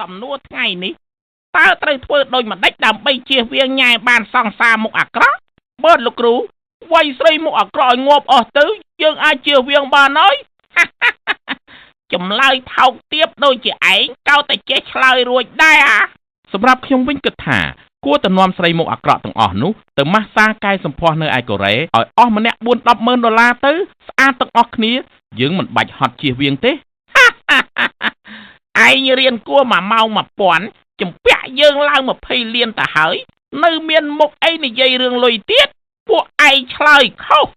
សំណួរថ្ងៃនេះតើត្រូវធ្វើដូចម្ដេចដើម្បីជៀសវាងញ៉ែបានសង្សារមុខអាក្រក់បើលោកគ្រូវាយស្រីមុខអាក្រក់ឲ្យងាប់អស់ទៅយើងអាចជៀសវាងបានហើយចម្លើយថោកទាបដូចជាឯងកោតតែចេះឆ្លើយរួចដែរសម្រាប់ខ្ញុំវិញគិតថាគួរតែនាំស្រីមុខអាក្រក់ទាំងអស់នោះទៅម៉ាស្សាកែសម្ផស្សនៅឯកូរ៉េឲ្យអស់ម្នាក់$4-10,000ទៅស្អាតទាំងអស់គ្នាយើងមិនបាច់ហត់ជៀសវាងទេឯងរៀនគួរ1ម៉ោង1000ចម្ពាក់យើងឡើង20លានទៅហើយនៅមានមុខអីនិយាយរឿងលុយទៀតពួកឯងឆ្លើយខុស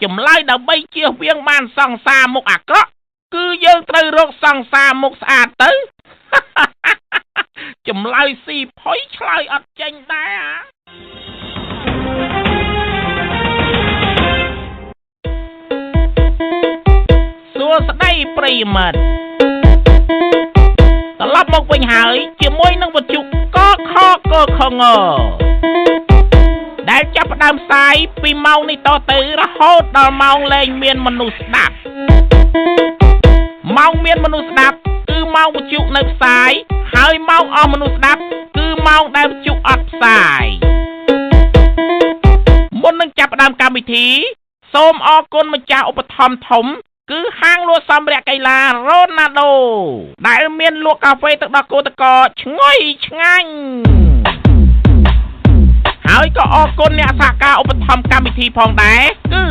ចម្លើយដើម្បីជៀសវាងបានសង្សារមុខអាក្រក់គឺយើងត្រូវរកសង្សារមុខស្អាតទៅចម្លើយស៊ីផុយឆ្លើយអត់ចេញដែរសួស្តីប្រិយមិត្តត្រឡប់មកវិញហើយជាមួយនឹងវិទ្យុកខកខងដែលចាប់ផ្ដើមផ្សាយពីម៉ោងនេះតទៅរហូតដល់ម៉ោងលែងមានមនុស្សស្ដាប់ម៉ោងមានមនុស្សស្ដាប់គឺម៉ោងវិទ្យុនៅផ្សាយហើយម៉ោងអស់មនុស្សស្ដាប់គឺម៉ោងដែលវិទ្យុអត់ផ្សាយមុននឹងចាប់ផ្ដើមកម្មវិធីសូមអរគុណម្ចាស់ឧបត្ថម្ភធំគឺហាងលក់សម្ភារៈកីឡារ៉ូណាល់ដូដែលមានលក់កាហ្វេទឹកដោះគោតកឈ្ងុយឆ្ងាញ់ហើយក៏អរគុណអ្នកសហការឧបត្ថម្ភកម្មវិធីផងដែរគឺ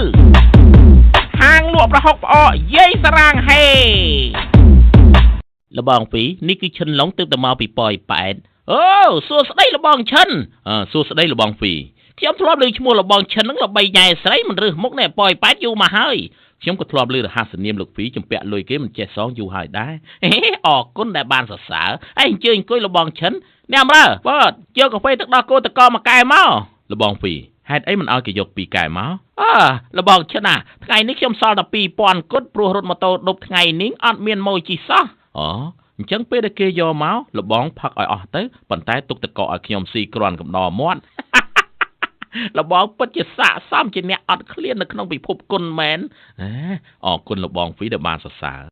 ហាងលក់ប្រហុកផ្អកយាយសារាងហេលបងពីនេះគឺឈិនឡុងទើបតែមកពីប៉ោយប៉ែតអូសួស្ដីលបងឈិនសួស្ដីលបងពីខ្ញុំធ្លាប់ឮឈ្មោះលបងឈិននឹងល្បីញ៉ែស្រីមិនរើសមុខនៅប៉ោយប៉ែតយូរមកហើយខ្ញុំក៏ធ្លាប់ឮរហស្សនាមលោកពីចម្ពាក់លុយគេមិនចេះសងយូរហើយដែរអរគុណដែលបានសរសើរហើយអញ្ជើញអង្គុយលបងឈិនអ្នកអំរើបាទយកកាហ្វេទឹកដោះគោតកមួយកែមកលបងពីហេតុអីមិនឲ្យគេយក2កែមកលបងឈិនថ្ងៃនេះខ្ញុំសល់តែ2000គត់ព្រោះរត់ម៉ូតូដប់ថ្ងៃនេះអត់មានម៉ូយជិះសោះអញ្ចឹងពេលដែលគេយកមកលបងផឹកឲ្យអស់ទៅប៉ុន្តែទុកតកឲ្យខ្ញុំស៊ីគ្រាន់កំដរមាត់លបងពិតជាស័ក្តិសមជាអ្នកអត់ឃ្លាននៅក្នុងពិភពគុណមែនអរគុណលបងពីដែលបានសរសើរ